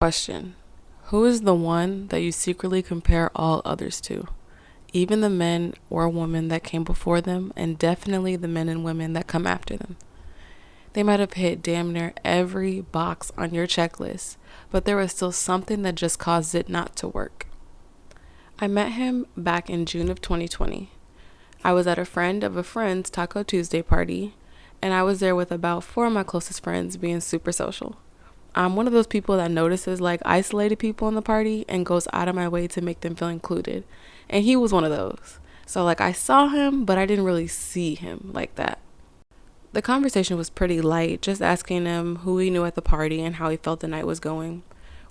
Question: who is the one that you secretly compare all others to? Even the men or women that came before them, and definitely the men and women that come after them. They might have hit damn near every box on your checklist, but there was still something that just caused it not to work. I met him back in June of 2020. I was at a friend of a friend's Taco Tuesday party, and I was there with about 4 of my closest friends, being super social. I'm one of those people that notices like isolated people in the party and goes out of my way to make them feel included. And he was one of those. So like I saw him, but I didn't really see him like that. The conversation was pretty light, just asking him who he knew at the party and how he felt the night was going.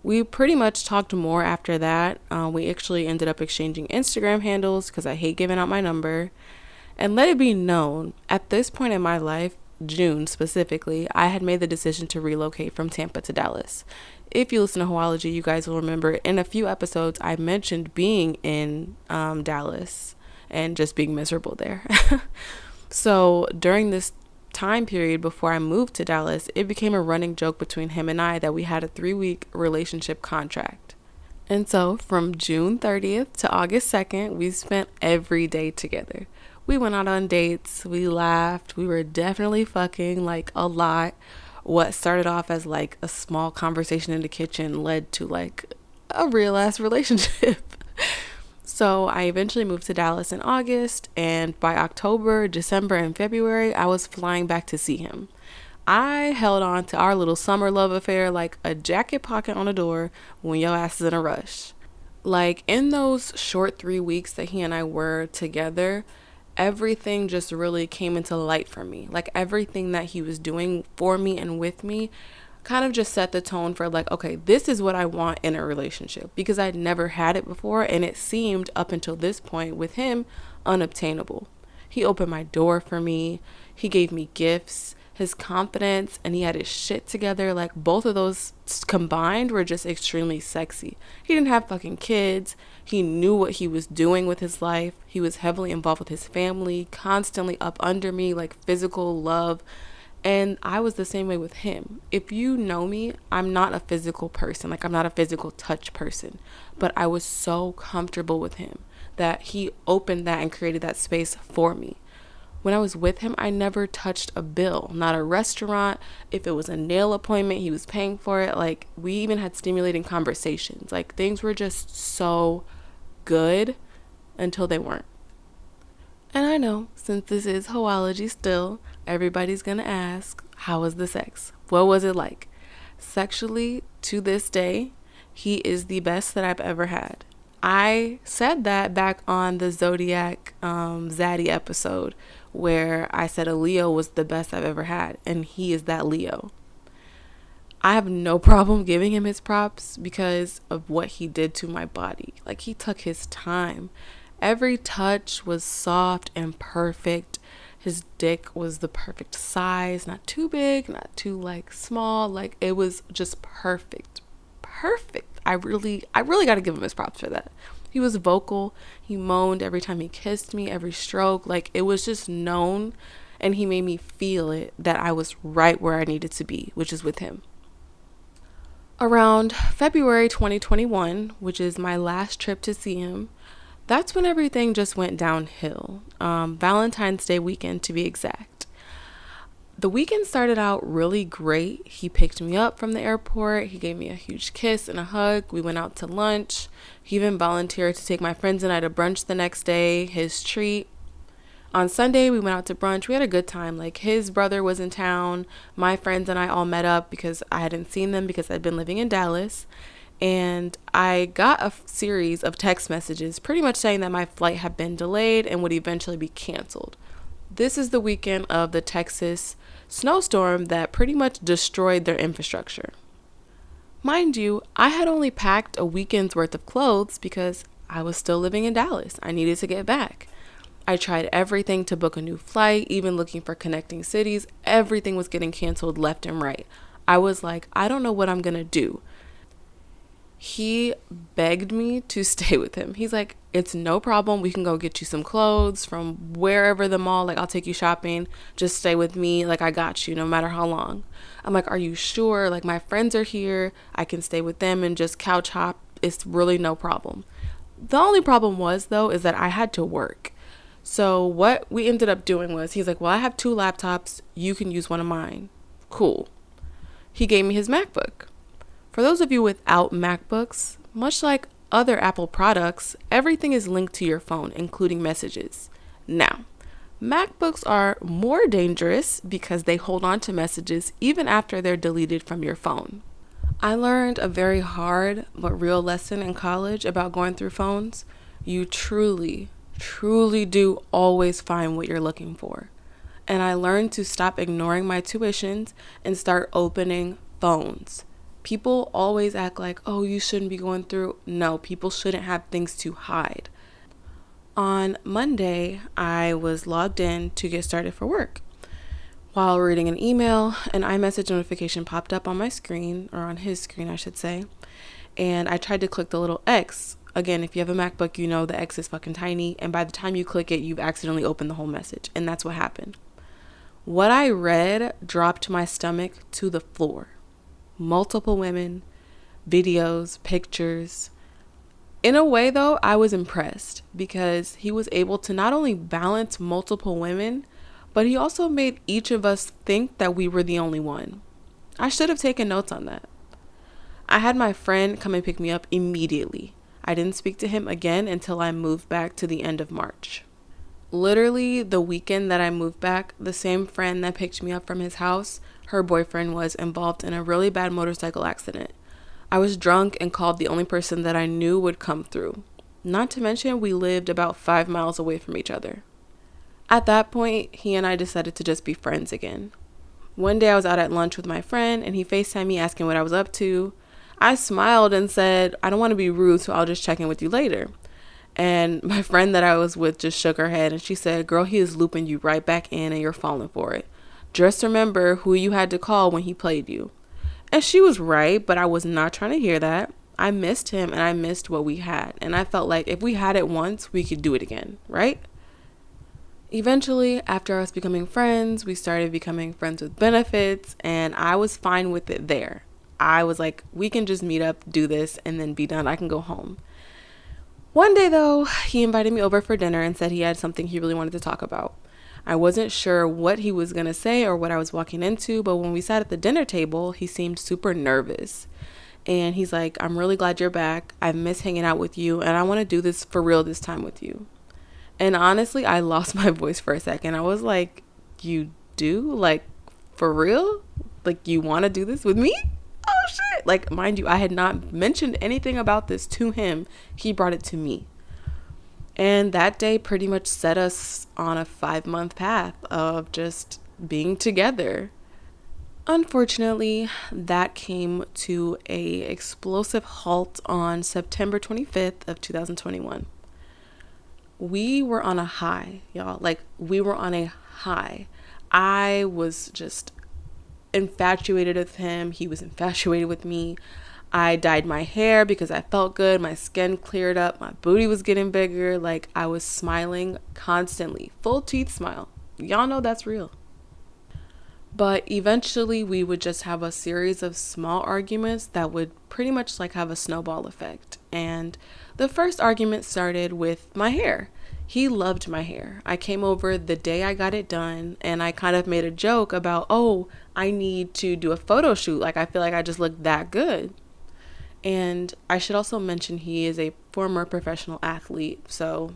We pretty much talked more after that. We actually ended up exchanging Instagram handles because I hate giving out my number. And let it be known, at this point in my life, June specifically, I had made the decision to relocate from Tampa to Dallas. If you listen to Hoeology, you guys will remember in a few episodes I mentioned being in Dallas and just being miserable there. So during this time period before I moved to Dallas, it became a running joke between him and I that we had a 3-week relationship contract. And so from June 30th to August 2nd, we spent every day together. We went out on dates, we laughed, we were definitely fucking like a lot. What started off as like a small conversation in the kitchen led to like a real ass relationship. So I eventually moved to Dallas in August, and by October, December, and February, I was flying back to see him. I held on to our little summer love affair like a jacket pocket on a door when your ass is in a rush. Like in those short 3 weeks that he and I were together, everything just really came into light for me. Like everything that he was doing for me and with me kind of just set the tone for like, okay, this is what I want in a relationship, because I'd never had it before, and it seemed up until this point with him unobtainable. He opened my door for me. He gave me gifts. His confidence, and he had his shit together. Like both of those combined were just extremely sexy. He didn't have fucking kids. He knew what he was doing with his life. He was heavily involved with his family, constantly up under me, like physical love. And I was the same way with him. If you know me, I'm not a physical person. Like I'm not a physical touch person, but I was so comfortable with him that he opened that and created that space for me. When I was with him, I never touched a bill, not a restaurant. If it was a nail appointment, he was paying for it. Like we even had stimulating conversations. Like things were just so good until they weren't. And I know, since this is Hoeology still, everybody's gonna ask, how was the sex? What was it like? Sexually, to this day, he is the best that I've ever had. I said that back on the Zodiac Zaddy episode, where I said a Leo was the best I've ever had, and he is that Leo. I have no problem giving him his props because of what he did to my body. Like he took his time. Every touch was soft and perfect. His dick was the perfect size, not too big, not too like small. Like it was just perfect. Perfect. I really got to give him his props for that. He was vocal. He moaned every time he kissed me, every stroke. Like it was just known, and he made me feel it that I was right where I needed to be, which is with him. Around February 2021, which is my last trip to see him, that's when everything just went downhill. Valentine's Day weekend, to be exact. The weekend started out really great. He picked me up from the airport. He gave me a huge kiss and a hug. We went out to lunch. He even volunteered to take my friends and I to brunch the next day, his treat. On Sunday, we went out to brunch. We had a good time. Like his brother was in town. My friends and I all met up because I hadn't seen them because I'd been living in Dallas. And I got a series of text messages pretty much saying that my flight had been delayed and would eventually be canceled. This is the weekend of the Texas snowstorm that pretty much destroyed their infrastructure. Mind you, I had only packed a weekend's worth of clothes because I was still living in Dallas. I needed to get back. I tried everything to book a new flight, even looking for connecting cities. Everything was getting canceled left and right. I was like, I don't know what I'm going to do. He begged me to stay with him. He's like, it's no problem. We can go get you some clothes from wherever the mall. Like, I'll take you shopping. Just stay with me. Like, I got you no matter how long. I'm like, are you sure? Like, my friends are here. I can stay with them and just couch hop. It's really no problem. The only problem was, though, is that I had to work. So what we ended up doing was, he's like, well, I have 2 laptops. You can use one of mine. Cool. He gave me his MacBook. For those of you without MacBooks, much like other Apple products, everything is linked to your phone, including messages. Now, MacBooks are more dangerous because they hold on to messages even after they're deleted from your phone. I learned a very hard but real lesson in college about going through phones. You truly do always find what you're looking for. And I learned to stop ignoring my tuitions and start opening phones. People always act like, oh, you shouldn't be going through. No, people shouldn't have things to hide. On Monday, I was logged in to get started for work. While reading an email, an iMessage notification popped up on my screen, or on his screen, I should say. And I tried to click the little X. Again, if you have a MacBook, you know the X is fucking tiny. And by the time you click it, you've accidentally opened the whole message. And that's what happened. What I read dropped my stomach to the floor. Multiple women, videos, pictures. In a way, though, I was impressed because he was able to not only balance multiple women, but he also made each of us think that we were the only one. I should have taken notes on that. I had my friend come and pick me up immediately. I didn't speak to him again until I moved back to the end of March. Literally the weekend that I moved back, the same friend that picked me up from his house, her boyfriend was involved in a really bad motorcycle accident. I was drunk and called the only person that I knew would come through. Not to mention we lived about 5 miles away from each other. At that point, he and I decided to just be friends again. One day I was out at lunch with my friend and he FaceTimed me asking what I was up to. I smiled and said, I don't want to be rude, so I'll just check in with you later. And my friend that I was with just shook her head and she said, girl, he is looping you right back in and you're falling for it. Just remember who you had to call when he played you. And she was right, but I was not trying to hear that. I missed him and I missed what we had. And I felt like if we had it once, we could do it again, right? Eventually, after us becoming friends, we started becoming friends with benefits and I was fine with it there. I was like, we can just meet up, do this, and then be done. I can go home. One day, though, he invited me over for dinner and said he had something he really wanted to talk about. I wasn't sure what he was going to say or what I was walking into, but when we sat at the dinner table, he seemed super nervous. And he's like, I'm really glad you're back. I've missed hanging out with you, and I want to do this for real this time with you. And honestly, I lost my voice for a second. I was like, you do? Like, for real? Like, you want to do this with me? Oh, shit. Like, mind you, I had not mentioned anything about this to him. He brought it to me. And that day pretty much set us on a 5-month path of just being together. Unfortunately, that came to a explosive halt on September 25th of 2021. We were on a high, y'all. Like, we were on a high. I was just infatuated with him. He was infatuated with me. I dyed my hair because I felt good. My skin cleared up. My booty was getting bigger. Like, I was smiling constantly. Full teeth smile. Y'all know that's real. But eventually we would just have a series of small arguments that would pretty much like have a snowball effect. And the first argument started with my hair. He loved my hair. I came over the day I got it done and I kind of made a joke about, oh, I need to do a photo shoot. Like, I feel like I just look that good. And I should also mention he is a former professional athlete. So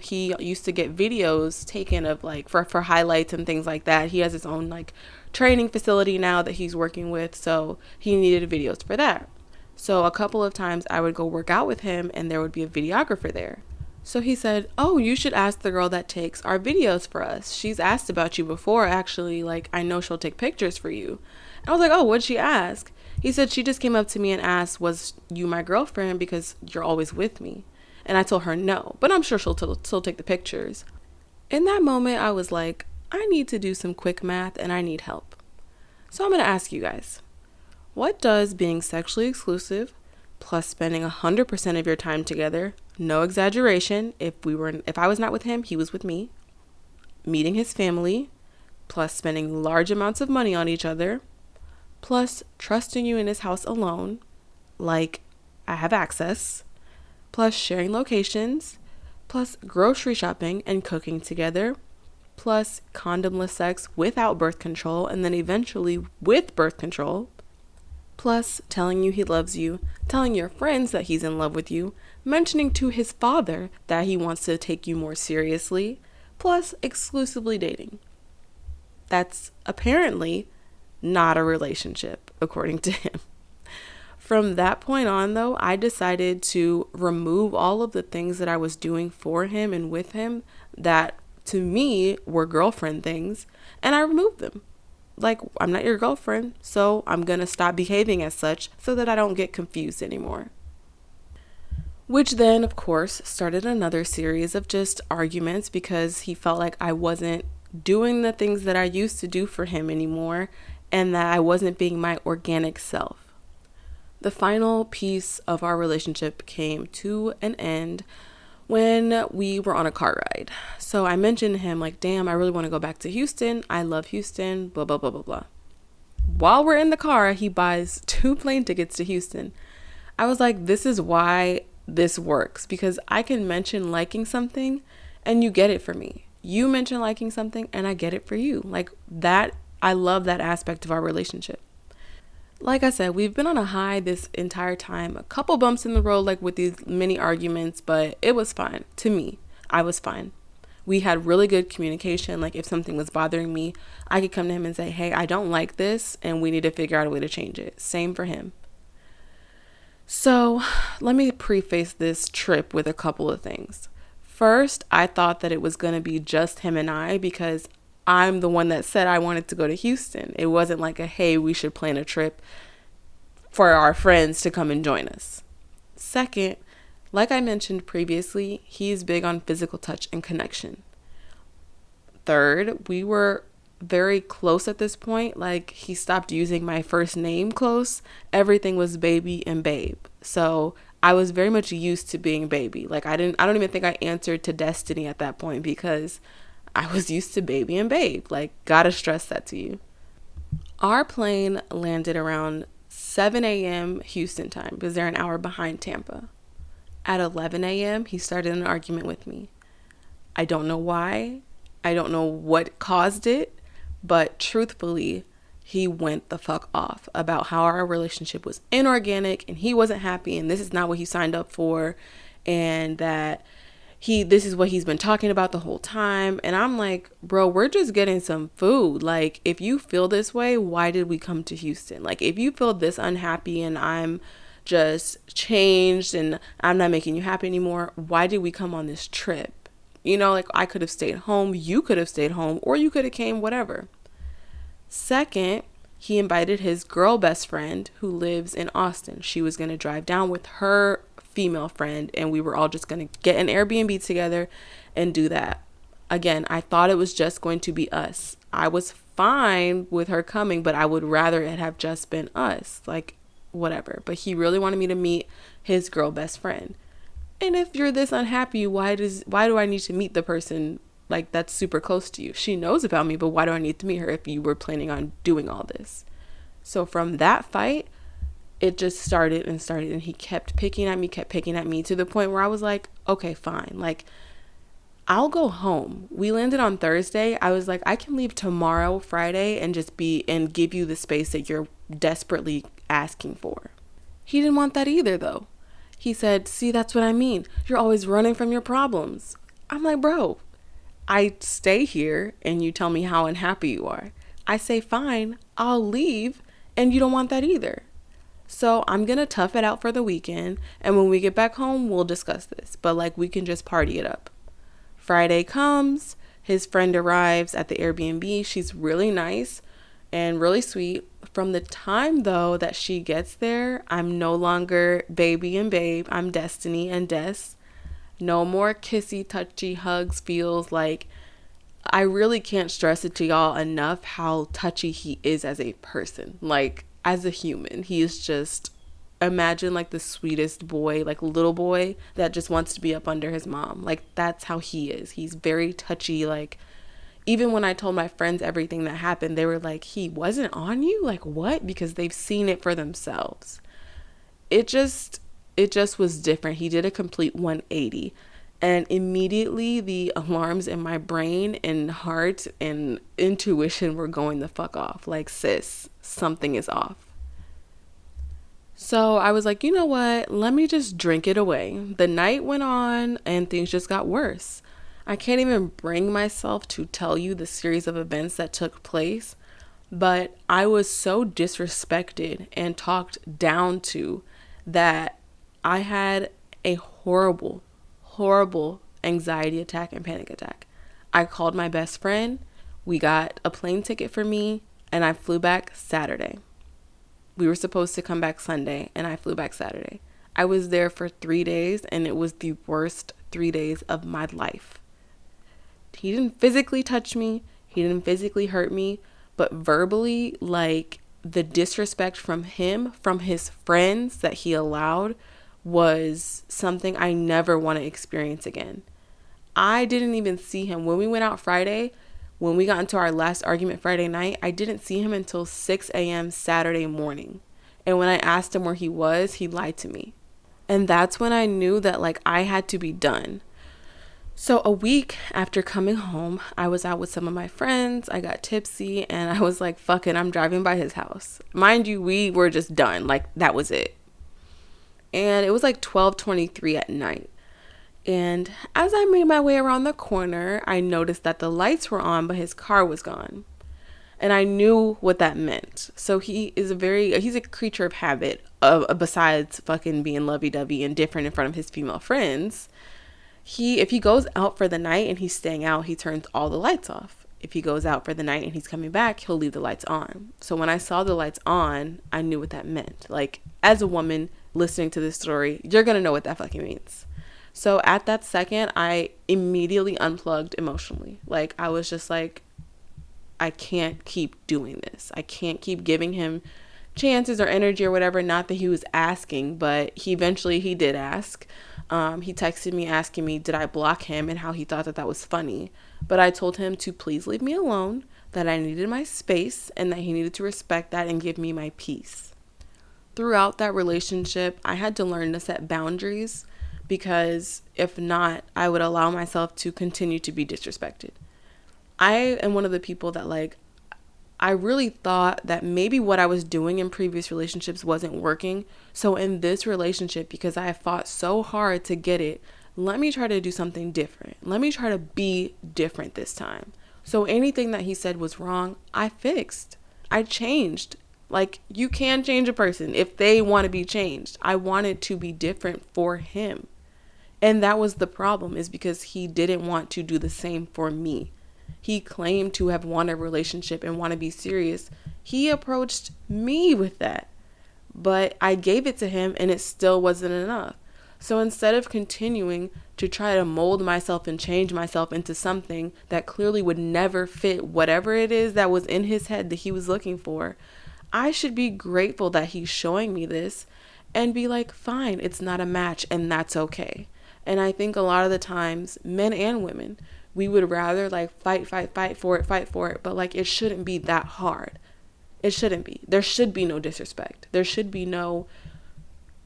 he used to get videos taken of like for highlights and things like that. He has his own like training facility now that he's working with. So he needed videos for that. So a couple of times I would go work out with him and there would be a videographer there. So he said, oh, you should ask the girl that takes our videos for us. She's asked about you before, actually. Like, I know she'll take pictures for you. And I was like, oh, what'd she ask? He said she just came up to me and asked, was you my girlfriend because you're always with me? And I told her no, but I'm sure she'll still take the pictures. In that moment, I was like, I need to do some quick math and I need help. So I'm going to ask you guys, what does being sexually exclusive plus spending 100% of your time together. No exaggeration. If I was not with him, he was with me. Meeting his family, plus spending large amounts of money on each other, plus trusting you in his house alone, like I have access, plus sharing locations, plus grocery shopping and cooking together, plus condomless sex without birth control and then eventually with birth control, plus telling you he loves you, telling your friends that he's in love with you, mentioning to his father that he wants to take you more seriously, plus exclusively dating. That's apparently not a relationship, according to him. From that point on, though, I decided to remove all of the things that I was doing for him and with him that to me were girlfriend things, and I removed them. Like, I'm not your girlfriend, so I'm going to stop behaving as such so that I don't get confused anymore. Which then, of course, started another series of just arguments because he felt like I wasn't doing the things that I used to do for him anymore and that I wasn't being my organic self. The final piece of our relationship came to an end when we were on a car ride. So I mentioned to him, like, damn, I really want to go back to Houston. I love Houston, blah, blah, blah, blah, blah. While we're in the car, he buys 2 plane tickets to Houston. I was like, this is why this works, because I can mention liking something and you get it for me. You mention liking something and I get it for you. Like that, I love that aspect of our relationship. Like I said, we've been on a high this entire time. A couple bumps in the road, like with these mini arguments, but it was fine. To me, I was fine. We had really good communication. Like if something was bothering me, I could come to him and say, hey, I don't like this and we need to figure out a way to change it. Same for him. So let me preface this trip with a couple of things. First, I thought that it was going to be just him and I because I'm the one that said I wanted to go to Houston. It wasn't like a, hey, we should plan a trip for our friends to come and join us. Second, like I mentioned previously, he's big on physical touch and connection. Third, we were very close at this point. Like he stopped using my first name close. Everything was baby and babe. So I was very much used to being baby. Like I don't even think I answered to Destiny at that point because I was used to baby and babe. Like, gotta stress that to you. Our plane landed around 7 a.m. Houston time because they're an hour behind Tampa. At 11 a.m., he started an argument with me. I don't know why. I don't know what caused it. But truthfully, he went the fuck off about how our relationship was inorganic and he wasn't happy and this is not what he signed up for and that this is what he's been talking about the whole time. And I'm like, bro, we're just getting some food. Like, if you feel this way, why did we come to Houston? Like, if you feel this unhappy and I'm just changed and I'm not making you happy anymore, why did we come on this trip? You know, like I could have stayed home, you could have stayed home, or you could have came, whatever. Second, he invited his girl best friend who lives in Austin. She was going to drive down with her female friend and we were all just going to get an Airbnb together and do that. Again, I thought it was just going to be us. I was fine with her coming, but I would rather it have just been us, like whatever. But he really wanted me to meet his girl best friend. And if you're this unhappy, why do I need to meet the person like that's super close to you? She knows about me, but why do I need to meet her if you were planning on doing all this? So from that fight, it just started and he kept picking at me to the point where I was like, okay, fine. Like, I'll go home. We landed on Thursday. I was like, I can leave tomorrow, Friday, and just and give you the space that you're desperately asking for. He didn't want that either, though. He said, see, that's what I mean. You're always running from your problems. I'm like, bro, I stay here and you tell me how unhappy you are. I say, fine, I'll leave. And you don't want that either. So I'm going to tough it out for the weekend. And when we get back home, we'll discuss this. But like, we can just party it up. Friday comes. His friend arrives at the Airbnb. She's really nice and really sweet. From the time, though, that she gets there, I'm no longer baby and babe. I'm Destiny and Des. No more kissy, touchy hugs, feels like. I really can't stress it to y'all enough how touchy he is as a person. Like, as a human, he is just imagine like the sweetest boy, like little boy that just wants to be up under his mom. Like that's how he is. He's very touchy. Like even when I told my friends everything that happened, they were like, he wasn't on you? Like what? Because they've seen it for themselves. It just was different. He did a complete 180. And immediately the alarms in my brain and heart and intuition were going the fuck off. Like, sis, something is off. So I was like, you know what? Let me just drink it away. The night went on and things just got worse. I can't even bring myself to tell you the series of events that took place, but I was so disrespected and talked down to that I had a horrible, horrible anxiety attack and panic attack. I called my best friend. We got a plane ticket for me and I flew back Saturday. We were supposed to come back Sunday and I flew back Saturday. I was there for 3 days and it was the worst 3 days of my life. He didn't physically touch me. He didn't physically hurt me, but verbally, like the disrespect from him, from his friends that he allowed was something I never want to experience again. I didn't even see him when we went out Friday. When we got into our last argument Friday night, I didn't see him until 6 a.m. Saturday morning. And when I asked him where he was, he lied to me. And that's when I knew that like I had to be done. So a week after coming home, I was out with some of my friends. I got tipsy and I was like, fuck it, I'm driving by his house. Mind you, we were just done. Like that was it. And it was like 12:23 at night. And as I made my way around the corner, I noticed that the lights were on, but his car was gone. And I knew what that meant. So he's a creature of habit, besides fucking being lovey-dovey and different in front of his female friends. If he goes out for the night and he's staying out, he turns all the lights off. If he goes out for the night and he's coming back, he'll leave the lights on. So when I saw the lights on, I knew what that meant. Like, as a woman listening to this story, you're going to know what that fucking means. So at that second, I immediately unplugged emotionally. Like, I was just like, I can't keep doing this. I can't keep giving him chances or energy or whatever. Not that he was asking, but he did ask. He texted me asking me, did I block him, and how he thought that was funny. But I told him to please leave me alone, that I needed my space, and that he needed to respect that and give me my peace. Throughout that relationship, I had to learn to set boundaries, because if not, I would allow myself to continue to be disrespected. I am one of the people that like, I really thought that maybe what I was doing in previous relationships wasn't working. So in this relationship, because I fought so hard to get it, let me try to do something different. Let me try to be different this time. So anything that he said was wrong, I fixed. I changed. Like, you can change a person if they want to be changed. I wanted to be different for him. And that was the problem, is because he didn't want to do the same for me. He claimed to have wanted a relationship and want to be serious. He approached me with that, but I gave it to him and it still wasn't enough. So instead of continuing to try to mold myself and change myself into something that clearly would never fit whatever it is that was in his head that he was looking for, I should be grateful that he's showing me this and be like, fine, it's not a match, and that's okay. And I think a lot of the times, men and women, we would rather like fight for it. But like, it shouldn't be that hard. It shouldn't be. There should be no disrespect. There should be no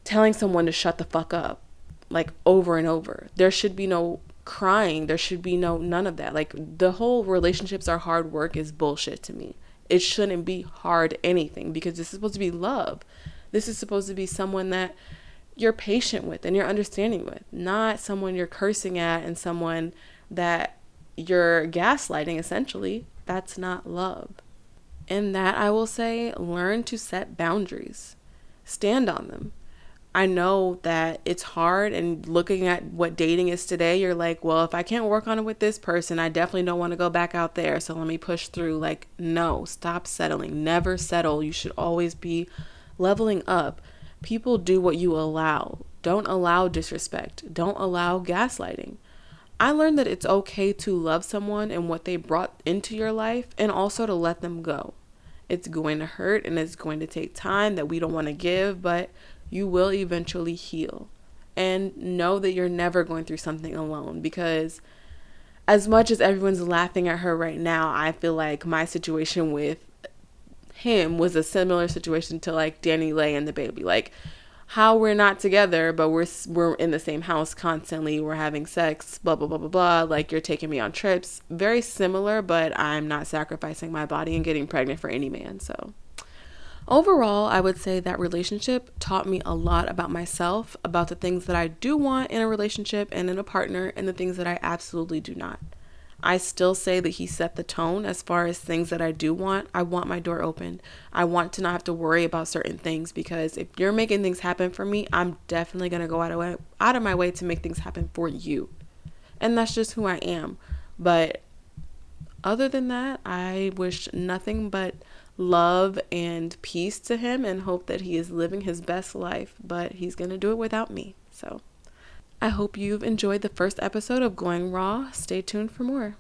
telling someone to shut the fuck up, like over and over. There should be no crying. There should be none of that. Like, the whole relationships are hard work is bullshit to me. It shouldn't be hard anything, because this is supposed to be love. This is supposed to be someone that you're patient with and you're understanding with, not someone you're cursing at and someone that you're gaslighting, essentially. That's not love. And that, I will say, learn to set boundaries. Stand on them. I know that it's hard, and looking at what dating is today, you're like, well, if I can't work on it with this person, I definitely don't want to go back out there, so let me push through. Like, no, stop settling. Never settle. You should always be leveling up. People do what you allow. Don't allow disrespect. Don't allow gaslighting. I learned that it's okay to love someone and what they brought into your life, and also to let them go. It's going to hurt and it's going to take time that we don't want to give, but you will eventually heal. And know that you're never going through something alone, because as much as everyone's laughing at her right now, I feel like my situation with him was a similar situation to like Danny Lay and the baby. Like, how we're not together, but we're in the same house constantly, we're having sex, blah blah blah blah blah, like, you're taking me on trips. Very similar, but I'm not sacrificing my body and getting pregnant for any man. So overall, I would say that relationship taught me a lot about myself, about the things that I do want in a relationship and in a partner, and the things that I absolutely do not. I still say that he set the tone as far as things that I do want. I want my door open. I want to not have to worry about certain things, because if you're making things happen for me, I'm definitely going to go out of my way to make things happen for you. And that's just who I am. But other than that, I wish nothing but love and peace to him, and hope that he is living his best life, but he's going to do it without me. So I hope you've enjoyed the first episode of Going Raw. Stay tuned for more.